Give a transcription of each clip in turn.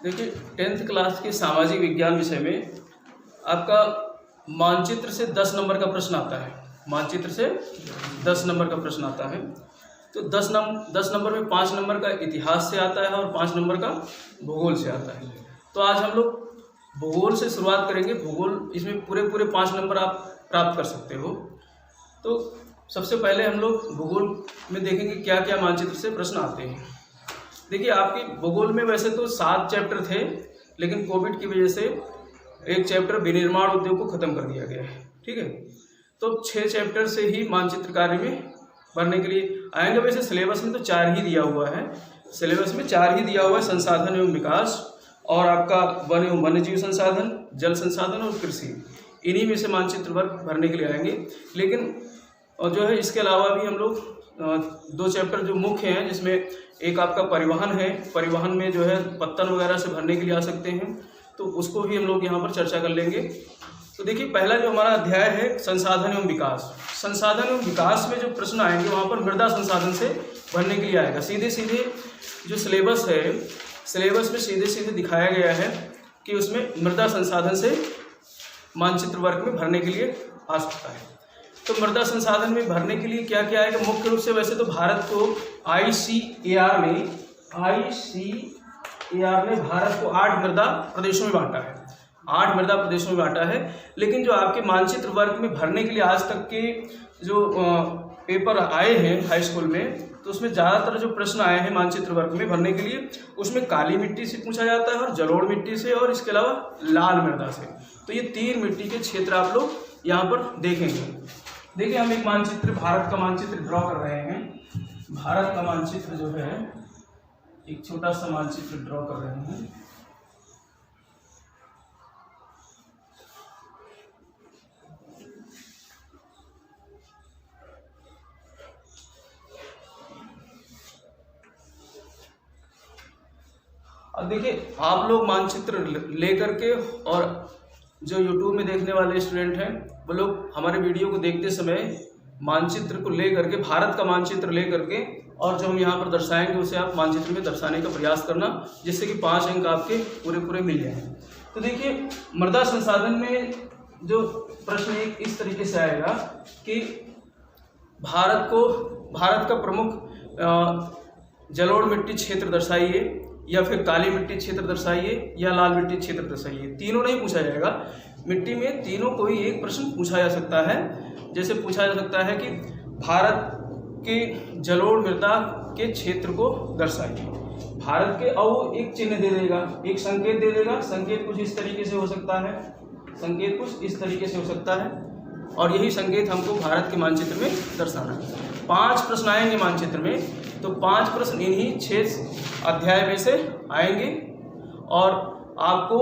देखिए 10th class के सामाजिक विज्ञान विषय में आपका मानचित्र से 10 नंबर का प्रश्न आता है। मानचित्र से 10 नंबर का प्रश्न आता है। तो 10 नंबर में 5 नंबर का इतिहास से आता है और 5 नंबर का भूगोल से आता है। तो आज हम लोग भूगोल से शुरुआत करेंगे। भूगोल इसमें पूरे 5 नंबर आप प्राप्त कर सकते हो। तो सबसे पहले हम लोग भूगोल में देखेंगे क्या क्या मानचित्र से प्रश्न आते हैं। देखिए आपकी भूगोल में वैसे तो 7 चैप्टर थे, लेकिन कोविड की वजह से एक चैप्टर विनिर्माण उद्योग को ख़त्म कर दिया गया है। ठीक है, तो 6 चैप्टर से ही मानचित्र कार्य में भरने के लिए आएंगे। वैसे सिलेबस में तो 4 ही दिया हुआ है। सिलेबस में 4 ही दिया हुआ है, संसाधन एवं विकास और आपका वन एवं वन्यजीव संसाधन, जल संसाधन और कृषि। इन्हीं में से मानचित्र वर्ग भरने के लिए आएंगे। लेकिन और जो है इसके अलावा भी हम लोग 2 चैप्टर जो मुख्य हैं, जिसमें एक आपका परिवहन है। परिवहन में जो है पत्तन वगैरह से भरने के लिए आ सकते हैं, तो उसको भी हम लोग यहाँ पर चर्चा कर लेंगे। तो देखिए पहला जो हमारा अध्याय है संसाधन एवं विकास। संसाधन एवं विकास में जो प्रश्न आएंगे वहाँ पर मृदा संसाधन से भरने के लिए आएगा। सीधे जो सिलेबस है, सिलेबस में सीधे दिखाया गया है कि उसमें मृदा संसाधन से मानचित्र वर्ग में भरने के लिए आ सकता है। तो मृदा संसाधन में भरने के लिए क्या क्या आएगा? मुख्य रूप से वैसे तो भारत को ICAR ने भारत को 8 मृदा प्रदेशों में बांटा है। 8 मृदा प्रदेशों में बांटा है। लेकिन जो आपके मानचित्र वर्ग में भरने के लिए आज तक के जो पेपर आए हैं हाई स्कूल में, तो उसमें ज़्यादातर जो प्रश्न आए हैं मानचित्र वर्ग में भरने के लिए, उसमें काली मिट्टी से पूछा जाता है और जलोढ़ मिट्टी से और इसके अलावा लाल मृदा से। तो ये 3 मिट्टी के क्षेत्र आप लोग यहाँ पर देखेंगे। देखिए हम एक मानचित्र, भारत का मानचित्र ड्रॉ कर रहे हैं। भारत का मानचित्र जो है एक छोटा सा मानचित्र ड्रॉ कर रहे हैं। अब देखिए आप लोग मानचित्र लेकर के, और जो YouTube में देखने वाले स्टूडेंट हैं वो लोग हमारे वीडियो को देखते समय मानचित्र को ले करके, भारत का मानचित्र ले करके, और जो हम यहाँ पर दर्शाएंगे उसे आप मानचित्र में दर्शाने का प्रयास करना, जिससे कि 5 अंक आपके पूरे मिल जाएं। तो देखिए मृदा संसाधन में जो प्रश्न एक इस तरीके से आएगा कि भारत का प्रमुख जलोढ़ मिट्टी क्षेत्र दर्शाइए, या फिर काली मिट्टी क्षेत्र दर्शाइए, या लाल मिट्टी क्षेत्र दर्शाइए। तीनों नहीं पूछा जाएगा। मिट्टी में तीनों कोई एक प्रश्न पूछा जा सकता है। जैसे पूछा जा सकता है कि भारत के जलोढ़ मृदा के क्षेत्र को दर्शाइए। भारत के, और वो एक चिन्ह दे देगा, एक संकेत दे देगा। संकेत कुछ इस तरीके से हो सकता है, संकेत कुछ इस तरीके से हो सकता है, और यही संकेत हमको भारत के मानचित्र में दर्शाना है। 5 प्रश्न आएंगे मानचित्र में, तो 5 प्रश्न इन्हीं 6 अध्याय में से आएंगे और आपको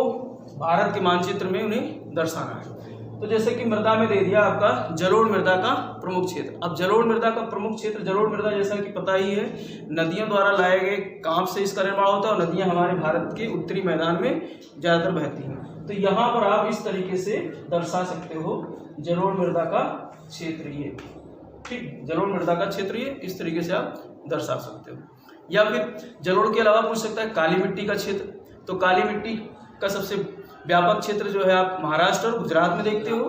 भारत के मानचित्र में उन्हें दर्शाना है। तो जैसे कि मृदा में दे दिया आपका जलोढ़ मृदा का प्रमुख क्षेत्र। अब जलोढ़ मृदा का प्रमुख क्षेत्र, जलोढ़ मृदा जैसा कि पता ही है, नदियों द्वारा लाए गए कांप से इसका निर्माण होता है, और नदियां हमारे भारत के उत्तरी मैदान में ज़्यादातर बहती हैं। तो यहाँ पर आप इस तरीके से दर्शा सकते हो जलोढ़ मृदा का क्षेत्र ये, ठीक, जलोढ़ मृदा का क्षेत्र ये इस तरीके से आप दर्शा सकते हो। या फिर जलोढ़ के अलावा पूछ सकता है काली मिट्टी का क्षेत्र। तो काली मिट्टी का सबसे व्यापक क्षेत्र जो है आप महाराष्ट्र और गुजरात में देखते हो।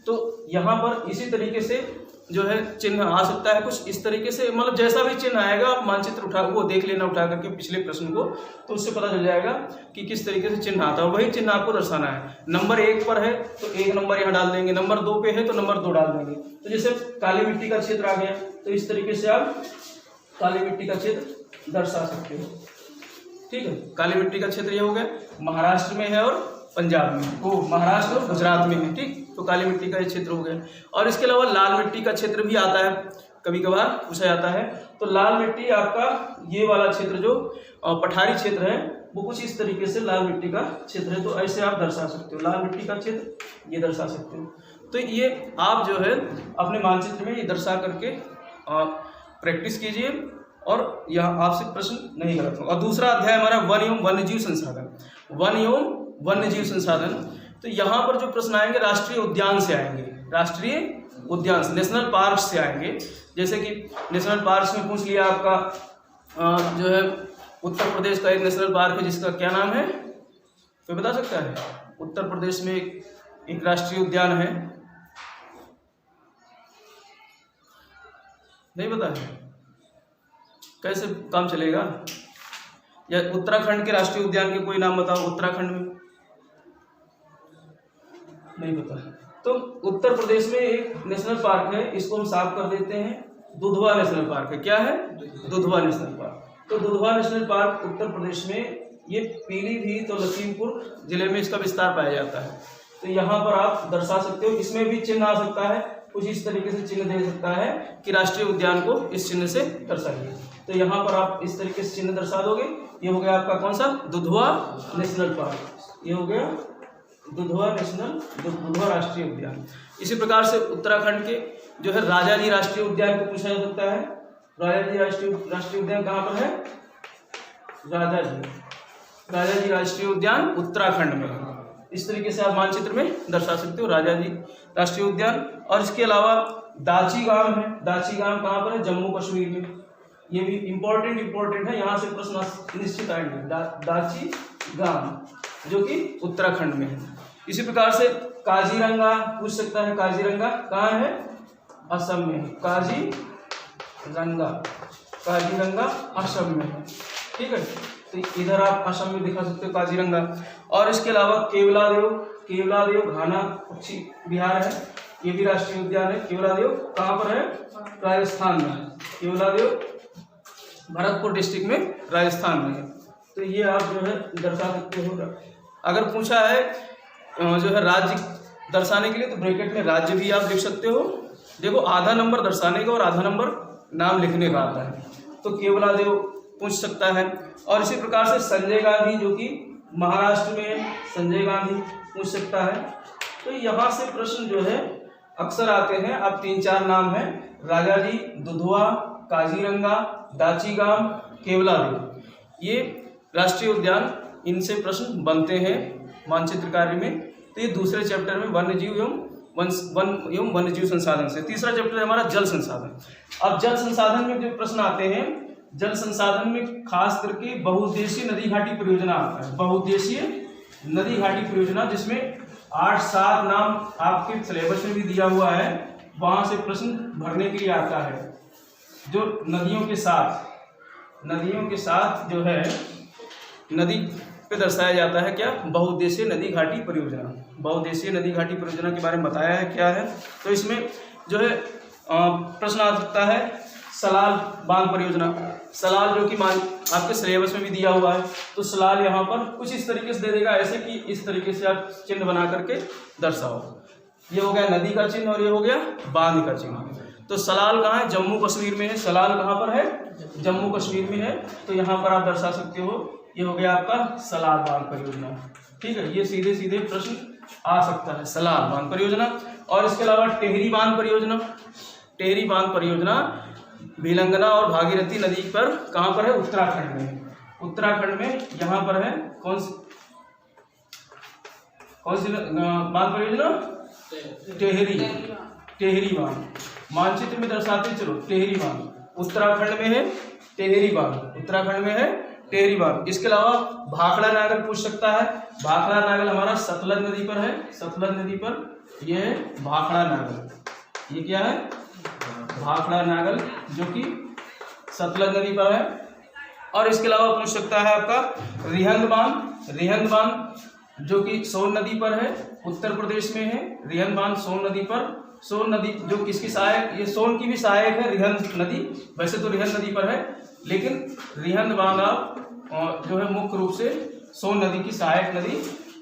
तो यहाँ पर इसी तरीके से जो है चिन्ह आ सकता है कुछ इस तरीके से, मतलब जैसा भी चिन्ह आएगा आप मानचित्र वो देख लेना उठा करके पिछले प्रश्न को, तो उससे पता चल जाएगा कि किस तरीके से चिन्ह आता है। वही चिन्ह आपको दर्शाना है। नंबर 1 पर है तो 1 नंबर यहाँ डाल देंगे, नंबर 2 पे है तो नंबर 2 डाल देंगे। तो जैसे काली मिट्टी का क्षेत्र आ गया, तो इस तरीके से आप काली मिट्टी का क्षेत्र दर्शा सकते हो। ठीक है, काली मिट्टी का क्षेत्र ये हो गया, महाराष्ट्र में है और पंजाब में, वो महाराष्ट्र और गुजरात में है। ठीक, तो काली मिट्टी का ये क्षेत्र हो गया। और इसके अलावा लाल मिट्टी का क्षेत्र भी आता है, कभी कभार पूछा जाता है। तो लाल मिट्टी आपका ये वाला क्षेत्र जो पठारी क्षेत्र है, वो कुछ इस तरीके से लाल मिट्टी का क्षेत्र है। तो ऐसे आप दर्शा सकते हो, लाल मिट्टी का क्षेत्र ये दर्शा सकते हो। तो ये आप जो है अपने मानचित्र में ये दर्शा करके प्रैक्टिस कीजिए, और यहाँ आपसे प्रश्न नहीं गलत होगा। और दूसरा अध्याय हमारा वन एवं वन्यजीव संसाधन। वन एवं वन्यजीव संसाधन, तो यहाँ पर जो प्रश्न आएंगे राष्ट्रीय उद्यान से आएंगे। राष्ट्रीय उद्यान से, नेशनल पार्क से आएंगे। जैसे कि नेशनल पार्क में पूछ लिया आपका जो है उत्तर प्रदेश का एक नेशनल पार्क है जिसका क्या नाम है, कोई बता सकता है? उत्तर प्रदेश में एक राष्ट्रीय उद्यान है, नहीं पता है? कैसे काम चलेगा? या उत्तराखंड के राष्ट्रीय उद्यान के कोई नाम बताओ, उत्तराखंड में नहीं पता। तो उत्तर प्रदेश में एक नेशनल पार्क है, इसको हम साफ कर देते हैं, दुधवा नेशनल पार्क है। क्या है? Dudhwa national park. तो दुधवा नेशनल पार्क उत्तर प्रदेश में, ये पीलीभीत और लखीमपुर जिले में इसका विस्तार पाया जाता है। तो यहाँ पर आप दर्शा सकते हो, इसमें भी चिन्ह आ सकता है, कुछ इस तरीके से चिन्ह दे सकता है कि राष्ट्रीय उद्यान को इस चिन्ह से दर्शाइए। तो यहाँ पर आप इस तरीके से चिन्ह दर्शा दोगे। ये हो गया आपका कौन सा? Dudhwa national park. ये हो गया दुधवा राष्ट्रीय उद्यान। इसी प्रकार से उत्तराखंड के जो है राजाजी राष्ट्रीय उद्यान को पूछा जा सकता है। राजाजी राष्ट्रीय उद्यान कहाँ पर है? राजाजी राष्ट्रीय उद्यान उत्तराखंड में है। इस तरीके से आप मानचित्र में दर्शा सकते हो राजाजी राष्ट्रीय उद्यान। और इसके अलावा दाची गांव है। दाची गांव कहाँ पर है? जम्मू कश्मीर में। ये भी इम्पोर्टेंट है, यहाँ से प्रश्न निश्चित आएंगे। दाची गांव जो कि उत्तराखंड में है। इसी प्रकार से काजीरंगा पूछ सकता है। काजीरंगा कहाँ है? असम में है। काजीरंगा असम में है। ठीक है, तो इधर आप असम में दिखा सकते हो काजीरंगा। और इसके अलावा केवलादेव घाना पक्षी विहार है, ये भी राष्ट्रीय उद्यान है। केवलादेव कहाँ पर है? राजस्थान में है। केवलादेव भरतपुर डिस्ट्रिक्ट में राजस्थान में है। तो ये आप जो है दर्शा सकते हो। अगर पूछा है जो है राज्य दर्शाने के लिए, तो ब्रैकेट में राज्य भी आप लिख सकते हो। देखो, आधा नंबर दर्शाने का और आधा नंबर नाम लिखने का आता है। तो केवलादेव पूछ सकता है। और इसी प्रकार से संजय गांधी जो कि महाराष्ट्र में, संजय गांधी पूछ सकता है। तो यहाँ से प्रश्न जो है अक्सर आते हैं। अब 3-4 नाम है, राजाजी, दुधवा, काजीरंगा, दाचीगाम, केवलादेव, ये राष्ट्रीय उद्यान, इनसे प्रश्न बनते हैं मानचित्र कार्य में। तो ये दूसरे चैप्टर में वन्यजीव एवं वन्यजीव संसाधन से। तीसरा चैप्टर है हमारा जल संसाधन। अब जल संसाधन में जो प्रश्न आते हैं, जल संसाधन में खास करके बहुउद्देशीय नदी घाटी परियोजना आता है। बहुउद्देशीय नदी घाटी परियोजना, जिसमें 8-7 नाम आपके सिलेबस में भी दिया हुआ है, वहां से प्रश्न भरने के लिए आता है। जो नदियों के साथ जो है नदी पे दर्शाया जाता है क्या? बहुउद्देशीय नदी घाटी परियोजना। बहुउद्देशीय नदी घाटी परियोजना के बारे में बताया है क्या है। तो इसमें जो है प्रश्न आ सकता है सलाल बांध परियोजना। सलाल जो कि आपके सिलेबस में भी दिया हुआ है। तो सलाल यहाँ पर कुछ इस तरीके से दे देगा, ऐसे कि इस तरीके से आप चिन्ह बना करके दर्शाओ। ये हो गया नदी का चिन्ह और ये हो गया बांध का चिन्ह। तो सलाल कहाँ है? जम्मू कश्मीर में है। सलाल कहाँ पर है? जम्मू कश्मीर में है। तो यहाँ पर आप दर्शा सकते हो, ये हो गया आपका सलाल बांध परियोजना। ठीक है, ये सीधे सीधे प्रश्न आ सकता है, सलाल बांध परियोजना। और इसके अलावा टेहरी बांध परियोजना। टेहरी बांध परियोजना भिलंगना और भागीरथी नदी पर कहाँ पर है? उत्तराखंड में। उत्तराखंड में यहाँ पर है कौन सी बांध परियोजना? टेहरी बांध। मानचित्र में दर्शाते चलो, टेहरी बांध उत्तराखंड में है। टेहरी बांध इसके अलावा भाखड़ा नागल पूछ सकता है। भाखड़ा नागल हमारा सतलज नदी पर है। सतलज नदी पर यह है भाखड़ा नागल। ये क्या है? भाखड़ा नागल, जो कि सतलज नदी पर है। और इसके अलावा पूछ सकता है आपका रिहंद बांध जो कि सोन नदी पर है, उत्तर प्रदेश में है। रिहंद बांध सोन नदी पर। सोन नदी जो किसकी सहायक, ये सोन की भी सहायक है रिहंद नदी। वैसे तो रिहंद नदी पर है, लेकिन रिहंद बांध आप जो है मुख्य रूप से सोन नदी की सहायक नदी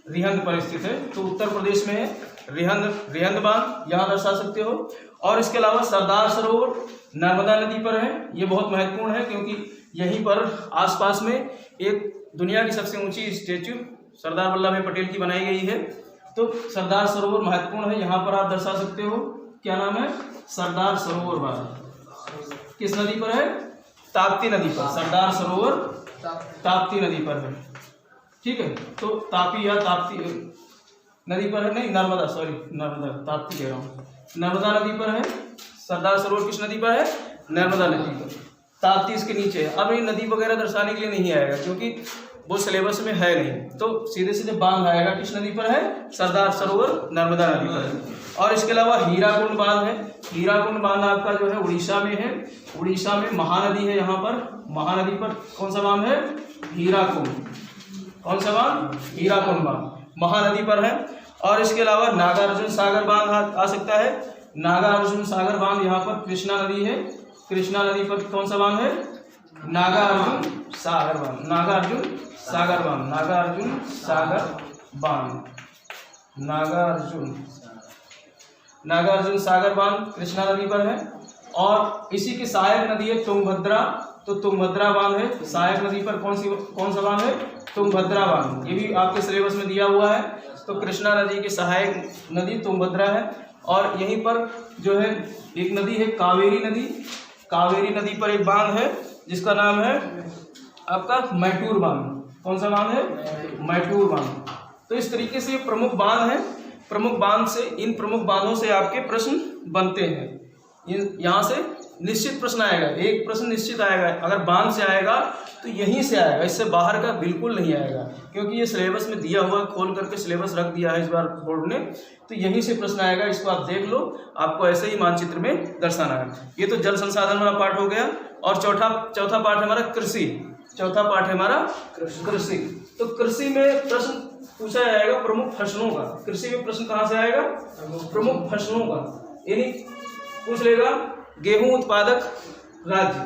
रिहंद पर स्थित है। तो उत्तर प्रदेश में है रिहंद बांध, यहाँ दर्शा सकते हो। और इसके अलावा सरदार सरोवर नर्मदा नदी पर है। ये बहुत महत्वपूर्ण है, क्योंकि यहीं पर आसपास में एक दुनिया की सबसे ऊंची स्टैच्यू सरदार वल्लभ भाई पटेल की बनाई गई है। तो सरदार सरोवर महत्वपूर्ण है, यहाँ पर आप दर्शा सकते हो। क्या नाम है? सरदार सरोवर बांध। किस नदी पर है? ताप्ती नदी पर। सरदार सरोवर ताप्ती नदी पर है। ठीक है, तो तापी या ताप्ती नदी पर है, नहीं नर्मदा, सॉरी नर्मदा, ताप्ती कह रहा हूँ। नर्मदा नदी पर है। सरदार सरोवर किस नदी पर है? नर्मदा नदी पर। ताप्ती इसके नीचे है। अब ये नदी वगैरह दर्शाने के लिए नहीं आएगा क्योंकि वो सिलेबस में है नहीं, तो सीधे सीधे बांध आएगा। किस नदी पर है? सरदार सरोवर नर्मदा नदी पर है। और इसके अलावा हीराकुंड बांध है। हीराकुंड बांध आपका जो है उड़ीसा में है। उड़ीसा में महानदी है, यहाँ पर महानदी पर कौन सा बांध है? हीराकुंड। कौन सा बांध? हीराकुंड बांध महानदी पर है। और इसके अलावा नागार्जुन सागर बांध आ सकता है। नागार्जुन सागर बांध यहाँ पर कृष्णा नदी है। कृष्णा नदी पर कौन सा बांध है? नागार्जुन सागर बांध। नागार्जुन सागर बांध। नागार्जुन सागर बांध। नागार्जुन सागर बांध कृष्णा नदी पर है। और इसी की सहायक नदी है तुंगभद्रा, तो तुंगभद्रा बांध है। सहायक नदी पर कौन सा बांध है? तुंगभद्रा बांध। ये भी आपके सिलेबस में दिया हुआ है। तो कृष्णा नदी की सहायक नदी तुंगभद्रा है। और यहीं पर जो है एक नदी है कावेरी नदी। कावेरी नदी पर एक बांध है जिसका नाम है आपका मैटूर बांध। कौन सा बांध है? मैटूर बांध। तो इस तरीके से ये प्रमुख बांध है। प्रमुख बांध से, इन प्रमुख बांधों से आपके प्रश्न बनते हैं। यहाँ से निश्चित प्रश्न आएगा, एक प्रश्न निश्चित आएगा। अगर बांध से आएगा तो यहीं से आएगा, इससे बाहर का बिल्कुल नहीं आएगा क्योंकि ये सिलेबस में दिया हुआ है। खोल करके सिलेबस रख दिया है इस बार बोर्ड ने, तो यहीं से प्रश्न आएगा। इसको आप देख लो, आपको ऐसे ही मानचित्र में दर्शाना है। ये तो जल संसाधन वाला पार्ट हो गया। और चौथा पार्ट है हमारा कृषि। चौथा पार्ट है हमारा कृषि। तो कृषि में प्रश्न पूछा जाएगा प्रमुख फसलों का। कृषि में प्रश्न कहाँ से आएगा? प्रमुख फसलों का। यानी पूछ लेगा गेहूं उत्पादक राज्य,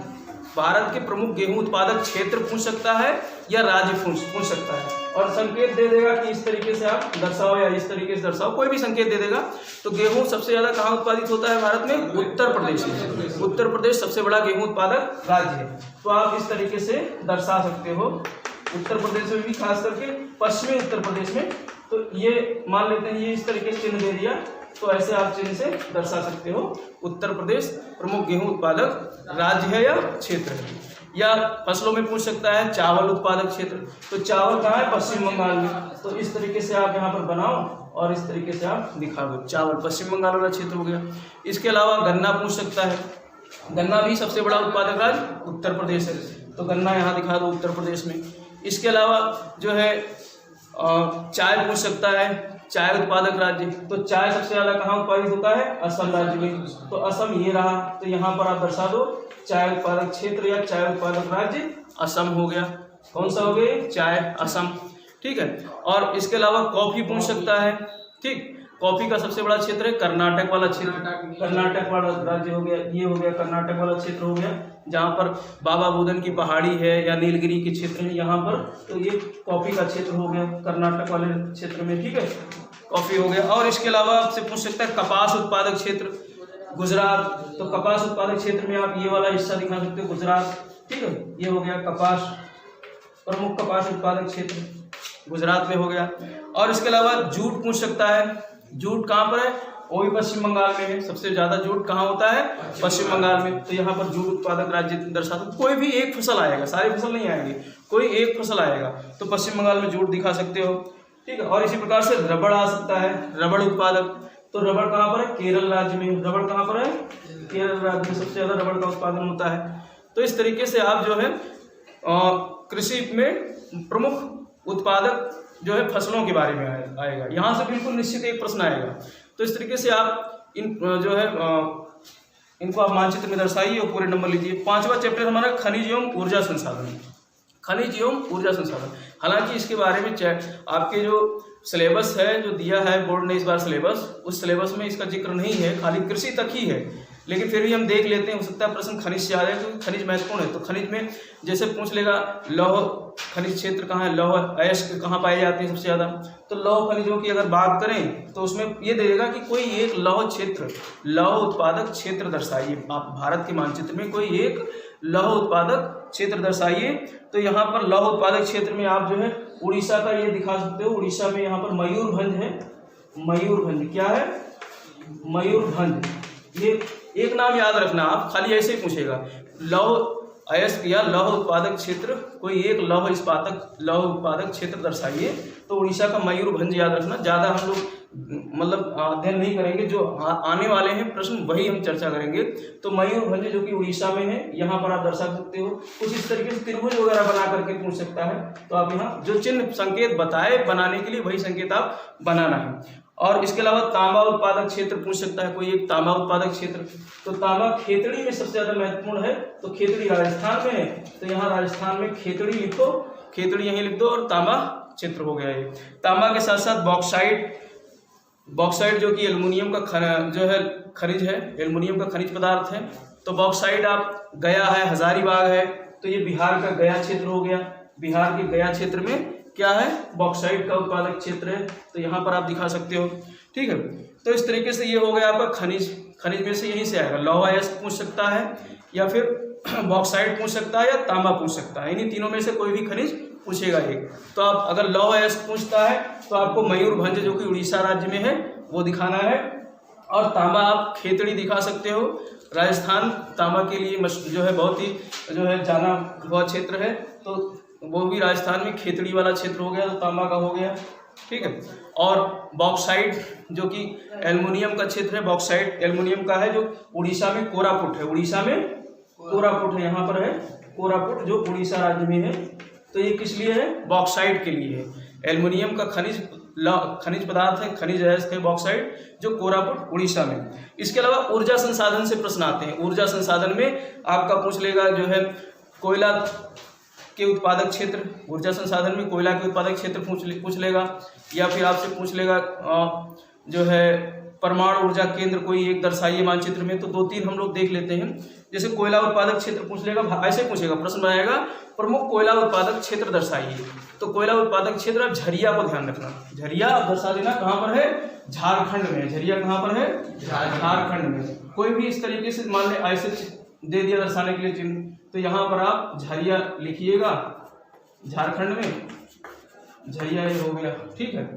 भारत के प्रमुख गेहूं उत्पादक क्षेत्र पूछ सकता है या राज्य पूछ सकता है। और संकेत दे देगा कि इस तरीके से आप दर्शाओ या इस तरीके से दर्शाओ, कोई भी संकेत दे देगा। तो गेहूं सबसे ज्यादा कहाँ उत्पादित होता है भारत में? उत्तर प्रदेश में। उत्तर प्रदेश सबसे बड़ा गेहूं उत्पादक राज्य है। तो आप इस तरीके से दर्शा सकते हो। उत्तर प्रदेश में भी, खास करके पश्चिमी उत्तर प्रदेश में। तो ये मान लेते हैं, ये इस तरीके से चिन्ह दे दिया, तो ऐसे आप चिन्ह से दर्शा सकते हो। उत्तर प्रदेश प्रमुख गेहूं उत्पादक राज्य है या क्षेत्र है। या फसलों में पूछ सकता है चावल उत्पादक क्षेत्र, तो चावल कहाँ है? पश्चिम बंगाल में। तो इस तरीके से आप यहाँ पर बनाओ और इस तरीके से आप दिखा दो। चावल पश्चिम बंगाल वाला क्षेत्र हो गया। इसके अलावा गन्ना पूछ सकता है। गन्ना भी सबसे बड़ा उत्पादक राज्य उत्तर प्रदेश है, तो गन्ना यहाँ दिखा दो उत्तर प्रदेश में। इसके अलावा जो है चाय पूछ सकता है, चाय उत्पादक राज्य। तो चाय सबसे ज़्यादा कहाँ उत्पादित होता है? असम राज्य में। तो असम ये रहा, तो यहाँ पर आप दर्शा दो चाय उत्पादक क्षेत्र या चाय उत्पादक राज्य असम हो गया। कौन सा हो गया? चाय, असम। ठीक है। और इसके अलावा कॉफी पूछ सकता है। ठीक, कॉफी का सबसे बड़ा क्षेत्र है कर्नाटक वाला क्षेत्र। कर्नाटक वाला राज्य हो गया, ये हो गया कर्नाटक वाला क्षेत्र हो गया, जहाँ पर बाबा बुदन की पहाड़ी है या नीलगिरी के क्षेत्र है यहाँ पर। तो ये कॉफी का क्षेत्र हो गया कर्नाटक वाले क्षेत्र में। ठीक है, कॉफी हो गया। और इसके अलावा आपसे पूछ सकता है कपास उत्पादक क्षेत्र गुजरात। तो कपास उत्पादक क्षेत्र में आप ये वाला हिस्सा दिखा सकते हो, गुजरात। ठीक है, ये हो गया कपास, प्रमुख कपास उत्पादक क्षेत्र गुजरात में हो गया। और इसके अलावा जूट पूछ सकता है। जूट कहाँ पर है? वो भी पश्चिम बंगाल में है। सबसे ज्यादा जूट कहाँ होता है? पश्चिम बंगाल में। तो यहाँ पर जूट उत्पादक राज्य दर्शाते हैं। कोई भी एक फसल आएगा, सारी फसल नहीं आएंगे, कोई एक फसल आएगा, तो पश्चिम बंगाल में जूट दिखा सकते हो। ठीक है। और इसी प्रकार से रबड़ आ सकता है, रबड़ उत्पादक। तो रबड़ कहाँ पर है? केरल राज्य में। रबड़ कहाँ पर है? केरल राज्य में सबसे ज्यादा रबड़ का उत्पादन होता है। तो इस तरीके से आप जो है कृषि में प्रमुख उत्पादक जो है फसलों के बारे में आएगा। यहाँ से बिल्कुल निश्चित एक प्रश्न आएगा। तो इस तरीके से आप इन जो है इनको आप मानचित्र में दर्शाइए और पूरे नंबर लीजिए। 5वां चैप्टर हमारा खनिज एवं ऊर्जा संसाधन। खनिज एवं ऊर्जा संसाधन, हालांकि इसके बारे में आपके जो सिलेबस है, जो दिया है बोर्ड ने इस बार सिलेबस, उस सिलेबस में इसका जिक्र नहीं है, खाली कृषि तक ही है। लेकिन फिर भी हम देख लेते हैं, हो सकता है प्रश्न खनिज से आ जाए, क्योंकि खनिज महत्वपूर्ण है। तो खनिज में जैसे पूछ लेगा लौह खनिज क्षेत्र कहाँ है, लौह अयस्क कहाँ पाए जाते हैं सबसे ज़्यादा, तो लौह खनिजों की अगर बात करें तो उसमें ये दे देगा कि कोई एक लौह क्षेत्र, लौह उत्पादक क्षेत्र दर्शाइए। आप भारत के मानचित्र में कोई एक लौह उत्पादक क्षेत्र दर्शाइए। तो यहाँ पर लौह उत्पादक क्षेत्र में आप जो है उड़ीसा का ये दिखा सकते हो। उड़ीसा में यहाँ पर मयूरभंज है। मयूरभंज क्या है? मयूरभंज। ये एक नाम याद रखना आप, खाली ऐसे ही पूछेगा लौह अयस्क या लौह उत्पादक क्षेत्र, कोई एक लौह उत्पादक क्षेत्र दर्शाइए। तो उड़ीसा का मयूरभंज याद रखना। ज़्यादा हम लोग मतलब अध्ययन नहीं करेंगे, जो आने वाले हैं प्रश्न वही हम चर्चा करेंगे। तो मयूरभंज जो कि उड़ीसा में है, यहाँ पर आप दर्शा सकते हो। कुछ इस तरीके से त्रिभुज वगैरह बना करके पूछ सकता है, तो आप यहाँ जो चिन्ह संकेत बताए बनाने के लिए वही संकेत आप बनाना है। और इसके अलावा तांबा उत्पादक क्षेत्र पूछ सकता है कोई एक, तांबा उत्पादक क्षेत्र। तो तांबा खेतड़ी में सबसे ज्यादा महत्वपूर्ण है, तो खेतड़ी राजस्थान में है, तो यहाँ राजस्थान में खेतड़ी लिखो, खेतड़ी यहीं लिख दो और तांबा क्षेत्र हो गया है। तांबा के साथ साथ बॉक्साइट, बॉक्साइट जो कि एल्युमिनियम का जो है खनिज है, एल्युमिनियम का खनिज पदार्थ है। तो बॉक्साइट आप गया है, हजारीबाग है, तो ये बिहार का गया क्षेत्र हो गया। बिहार के गया क्षेत्र में क्या है, बॉक्साइट का उत्पादक क्षेत्र है, तो यहाँ पर आप दिखा सकते हो। ठीक है, तो इस तरीके से ये हो गया आपका खनिज। खनिज में से यहीं से आएगा, लौह अयस्क पूछ सकता है, या फिर बॉक्साइट पूछ सकता है, या तांबा पूछ सकता है। इन्हीं तीनों में से कोई भी खनिज पूछेगा एक। तो आप अगर लौह अयस्क पूछता है तो आपको मयूरभंज जो कि उड़ीसा राज्य में है वो दिखाना है, और तांबा आप खेतड़ी दिखा सकते हो। राजस्थान तांबा के लिए जो है बहुत ही जो है जाना हुआ क्षेत्र है, तो वो भी राजस्थान में खेतड़ी वाला क्षेत्र हो गया, तो तांबा का हो गया। ठीक है, और बॉक्साइट जो कि एल्युमिनियम का क्षेत्र है, बॉक्साइट एल्युमिनियम का है, जो उड़ीसा में कोरापुट है, उड़ीसा में कोरापुट है, यहाँ पर है कोरापुट जो उड़ीसा राज्य में है। तो ये किस लिए है, बॉक्साइट के लिए है। एल्युमिनियम का खनिज पदार्थ है, खनिज अयस्क है बॉक्साइट, जो कोरापुट उड़ीसा में। इसके अलावा ऊर्जा संसाधन से प्रश्न आते हैं। ऊर्जा संसाधन में आपका पूछ लेगा जो है कोयला के उत्पादक क्षेत्र, ऊर्जा संसाधन में कोयला के उत्पादक क्षेत्र पूछ लेगा, या फिर आपसे पूछ लेगा जो है परमाणु ऊर्जा केंद्र कोई एक दर्शाइए मानचित्र में। तो दो तीन हम लोग देख लेते हैं। जैसे कोयला उत्पादक क्षेत्र पूछ लेगा, ऐसे पूछेगा, प्रश्न बनाएगा प्रमुख कोयला उत्पादक क्षेत्र दर्शाइए। तो कोयला उत्पादक क्षेत्र, आप झरिया को ध्यान रखना, झरिया आप दर्शा देना कहाँ पर है, झारखंड में। झरिया कहाँ पर है, झारखंड में। कोई भी इस तरीके से मान ले ऐसे दे दिया दर्शाने के लिए चिन्ह, तो यहाँ पर आप झरिया लिखिएगा, झारखंड में। झरिया ये हो गया, ठीक है,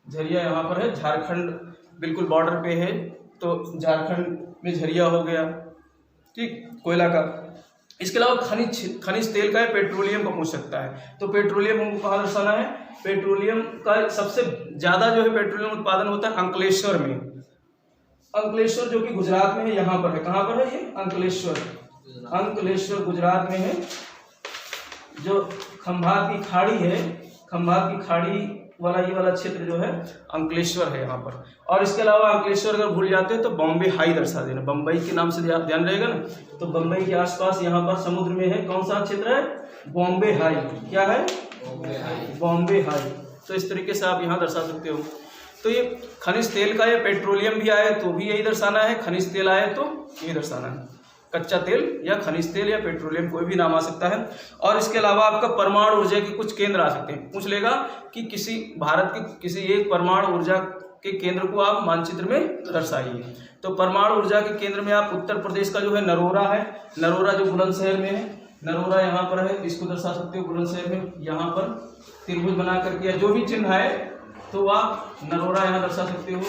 झरिया यहाँ पर है, झारखंड बिल्कुल बॉर्डर पे है, तो झारखंड में झरिया हो गया। ठीक, कोयला का। इसके अलावा खनिज तेल का है, पेट्रोलियम का पूछ सकता है। तो पेट्रोलियम हमको कहाँ दर्शाना है, पेट्रोलियम का सबसे ज्यादा जो है पेट्रोलियम उत्पादन होता है अंकलेश्वर में। अंकलेश्वर जो कि गुजरात में है, यहाँ पर है, कहाँ पर है ये, अंकलेश्वर। अंकलेश्वर गुजरात में है। जो खंभात की खाड़ी है, खंभात की खाड़ी वाला ये वाला क्षेत्र जो है अंकलेश्वर है यहाँ पर। और इसके अलावा अंकलेश्वर अगर भूल जाते हैं तो बॉम्बे हाई दर्शा देना, बम्बई के नाम से ध्यान रहेगा ना। तो बम्बई के आसपास यहाँ पर समुद्र में है, कौन सा क्षेत्र है, बॉम्बे हाई। क्या है, बॉम्बे हाई। तो इस तरीके से आप यहाँ दर्शा सकते हो। तो ये खनिज तेल का, ये पेट्रोलियम भी आए तो भी यही दर्शाना है, खनिज तेल आए तो यही दर्शाना है। कच्चा तेल या खनिज तेल या पेट्रोलियम कोई भी नाम आ सकता है। और इसके अलावा आपका परमाणु ऊर्जा के कुछ केंद्र आ सकते हैं। पूछ लेगा कि किसी भारत के किसी एक परमाणु ऊर्जा के केंद्र को आप मानचित्र में दर्शाइए। तो परमाणु ऊर्जा के केंद्र में आप उत्तर प्रदेश का जो है नरोरा है, नरोरा जो बुलंदशहर में है, नरोरा यहाँ पर है, इसको दर्शा सकते हो बुलंदशहर में। यहाँ पर त्रिभुज बना करके जो भी चिन्ह है तो आप नरोरा यहाँ दर्शा सकते हो,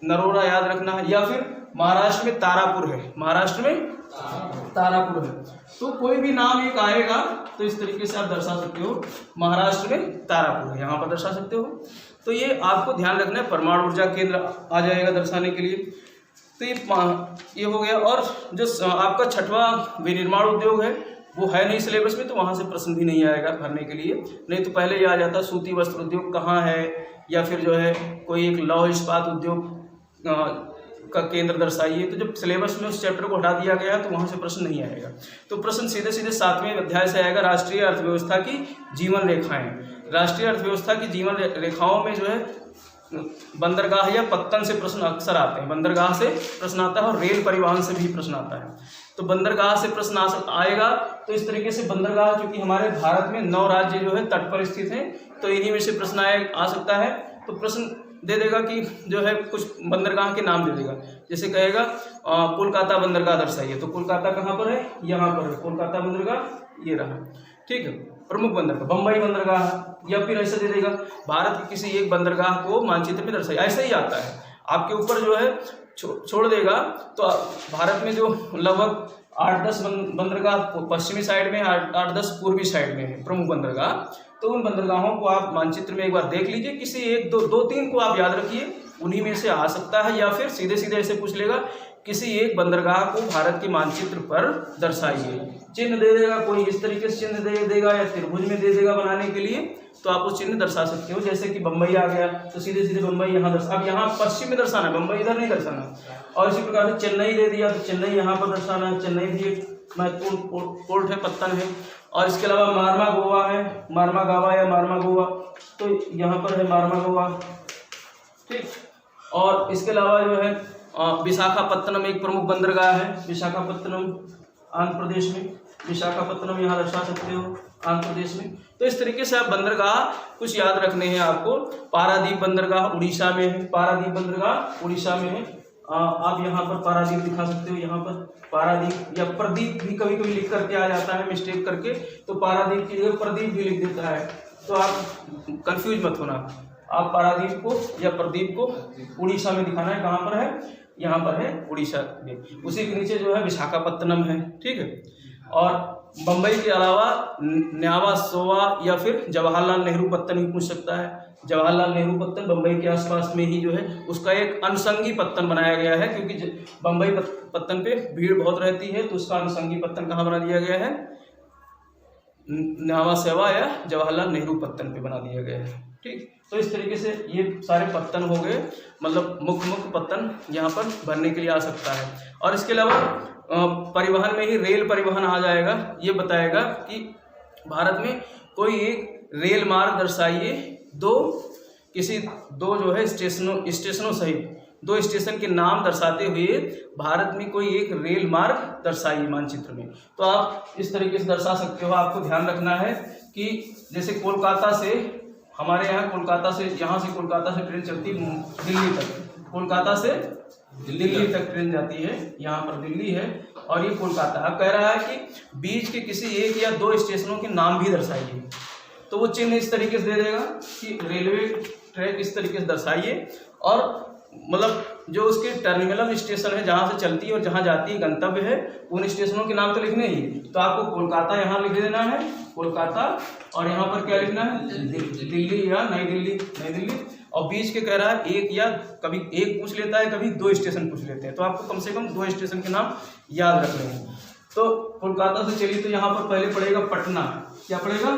नरोरा याद रखना है। या फिर महाराष्ट्र में तारापुर है, महाराष्ट्र में तारापुर है। तो कोई भी नाम एक आएगा तो इस तरीके से आप दर्शा सकते हो, महाराष्ट्र में तारापुर है, यहाँ पर दर्शा सकते हो। तो ये आपको ध्यान रखना है, परमाणु ऊर्जा केंद्र आ जाएगा दर्शाने के लिए। तो ये हो गया। और जो आपका छठवां विनिर्माण उद्योग है वो है नहीं सिलेबस में, तो वहाँ से प्रश्न भी नहीं आएगा भरने के लिए। नहीं तो पहले ये आ जाता सूती वस्त्र उद्योग कहाँ है, या फिर जो है कोई एक लौह इस्पात उद्योग का केंद्र दर्शाइए। तो जब सिलेबस में उस चैप्टर को हटा दिया गया तो वहाँ से प्रश्न नहीं आएगा। तो प्रश्न सीधे सीधे 7वें अध्याय से आएगा, राष्ट्रीय अर्थव्यवस्था की जीवन रेखाएं। राष्ट्रीय अर्थव्यवस्था की जीवन रेखाओं में जो है बंदरगाह या पत्तन से प्रश्न अक्सर आते हैं, बंदरगाह से प्रश्न आता है, और रेल परिवहन से भी प्रश्न आता है। तो बंदरगाह से प्रश्न आएगा। तो इस तरीके से बंदरगाह, क्योंकि हमारे भारत में 9 राज्य जो है तट पर स्थित हैं, तो इन्हीं में से प्रश्न आ सकता है। तो प्रश्न दे देगा कि जो है कुछ बंदरगाह के नाम दे देगा, जैसे कहेगा कोलकाता बंदरगाह दर्शाइए। तो कोलकाता कहाँ पर है, यहाँ पर है कोलकाता बंदरगाह, ये रहा। ठीक है, प्रमुख बंदरगाह बम्बई बंदरगाह, या फिर ऐसे दे देगा भारत के किसी एक बंदरगाह को मानचित्र में दर्शाइए। ऐसा ही आता है आपके ऊपर जो है छोड़ देगा। तो भारत में जो लगभग 8-10 बंदरगाह पश्चिमी साइड में, 8-10 पूर्वी साइड में है प्रमुख बंदरगाह। तो उन बंदरगाहों को आप मानचित्र में एक बार देख लीजिए, किसी 1-2-3 को आप याद रखिए, उन्हीं में से आ सकता है, या फिर सीधे सीधे ऐसे पूछ लेगा किसी एक बंदरगाह को भारत के मानचित्र पर दर्शाइए। चिन्ह दे देगा, कोई इस तरीके से चिन्ह दे देगा या त्रिभुज में दे देगा बनाने के लिए, तो आप वो चिन्ह दर्शा सकते हो। जैसे कि बम्बई आ गया तो सीधे सीधे बम्बई यहाँ दर्शा, अब यहाँ पश्चिम में दर्शाना है, बम्बई इधर नहीं दर्शाना। और इसी प्रकार से चेन्नई दे दिया तो चेन्नई यहाँ पर दर्शाना है, चेन्नई भी एक महत्वपूर्ण पोर्ट है, पत्तन है। और इसके अलावा मारमा गोवा है, मारमा गावा या मारमा गोवा, तो यहाँ पर है मारमा गोवा, ठीक। और इसके अलावा जो है विशाखापत्तनम एक प्रमुख बंदरगाह है, विशाखापत्तनम आंध्र प्रदेश में, विशाखापत्तनम यहाँ दर्शा सकते हो आंध्र प्रदेश में। तो इस तरीके से आप बंदरगाह कुछ याद रखने हैं आपको। पारादीप बंदरगाह उड़ीसा में है, पारादीप बंदरगाह उड़ीसा में है। आप यहाँ पर पारादीप दिखा सकते हो, यहाँ पर पारादीप या प्रदीप भी कभी कभी लिख करके आ जाता है मिस्टेक करके, तो पारादीप की जगह प्रदीप भी लिख देता है, तो आप कंफ्यूज मत होना। आप पारादीप को या प्रदीप को उड़ीसा में दिखाना है, कहाँ पर है, यहाँ पर है उड़ीसा में। उसी के नीचे जो है विशाखापत्तनम है, ठीक है। और बम्बई के अलावा न्यावा सोवा या फिर जवाहरलाल नेहरू पत्तन भी पूछ सकता है। जवाहरलाल नेहरू पत्तन बम्बई के आसपास में ही जो है उसका एक अनुषंगी पत्तन बनाया गया है, क्योंकि बम्बई पत्तन पे भीड़ बहुत रहती है, तो उसका अनुषंगी पत्तन कहाँ बना दिया गया है, न्यावा सेवा या जवाहरलाल नेहरू पत्तन पे बना दिया गया है, ठीक। तो इस तरीके से ये सारे पत्तन हो गए, मतलब मुख्य पत्तन यहाँ पर भरने के लिए आ सकता है। और इसके अलावा परिवहन में ही रेल परिवहन आ जाएगा। ये बताएगा कि भारत में कोई एक रेल मार्ग दर्शाइए, दो जो है स्टेशनों सहित 2 स्टेशन के नाम दर्शाते हुए भारत में कोई एक रेल मार्ग दर्शाइए मानचित्र में। तो आप इस तरीके से दर्शा सकते हो। आपको ध्यान रखना है कि जैसे कोलकाता से, हमारे यहाँ कोलकाता से, यहाँ से कोलकाता से ट्रेन चलती है दिल्ली तक, कोलकाता से दिल्ली तक ट्रेन जाती है, यहाँ पर दिल्ली है और ये कोलकाता। अब कह रहा है कि बीच के किसी एक या 2 स्टेशनों के नाम भी दर्शाइए, तो वो चिन्ह इस तरीके से दे देगा कि रेलवे ट्रैक इस तरीके से दर्शाइए, और मतलब जो उसके टर्मिनल स्टेशन है जहाँ से चलती है और जहाँ जाती है गंतव्य है, उन स्टेशनों के नाम तो लिखने ही। तो आपको कोलकाता यहाँ लिख देना है, कोलकाता, और यहाँ पर क्या लिखना है, दिल्ली या नई दिल्ली। और बीच के कह रहा है एक या कभी एक पूछ लेता है, कभी 2 स्टेशन पूछ लेते हैं, तो आपको कम से कम 2 स्टेशन के नाम याद रखने हैं। तो कोलकाता से चलिए तो यहाँ पर पहले पड़ेगा पटना, क्या पड़ेगा,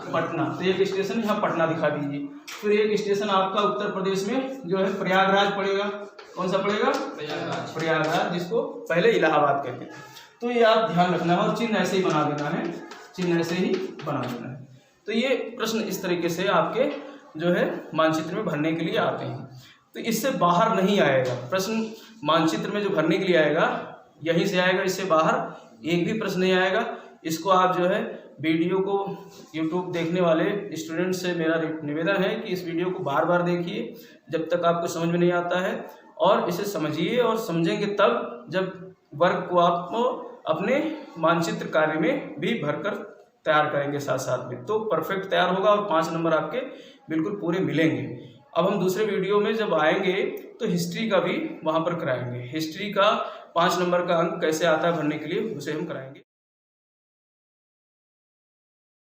पटना। तो एक स्टेशन यहाँ पटना दिखा दीजिए। फिर एक स्टेशन आपका उत्तर प्रदेश में जो है प्रयागराज पड़ेगा। कौन सा पड़ेगा, प्रयागराज, जिसको पहले इलाहाबाद कहते थे। तो ये आप ध्यान रखना है और चिन्ह ऐसे ही बना देना है, चिन्ह ऐसे ही बना देना है। तो ये प्रश्न इस तरीके से आपके जो है मानचित्र में भरने के लिए आते हैं। तो इससे बाहर नहीं आएगा प्रश्न, मानचित्र में जो भरने के लिए आएगा यहीं से आएगा, इससे बाहर एक भी प्रश्न नहीं आएगा। इसको आप जो है वीडियो को YouTube देखने वाले स्टूडेंट से मेरा निवेदन है कि इस वीडियो को बार बार देखिए जब तक आपको समझ में नहीं आता है, और इसे समझिए, और समझेंगे तब जब वर्ग को आप अपने मानचित्र कार्य में भी भरकर तैयार करेंगे साथ साथ में, तो परफेक्ट तैयार होगा और 5 नंबर आपके बिल्कुल पूरे मिलेंगे। अब हम दूसरे वीडियो में जब आएंगे तो हिस्ट्री का भी वहाँ पर कराएंगे। हिस्ट्री का 5 नंबर का अंक कैसे आता है भरने के लिए, उसे हम कराएंगे।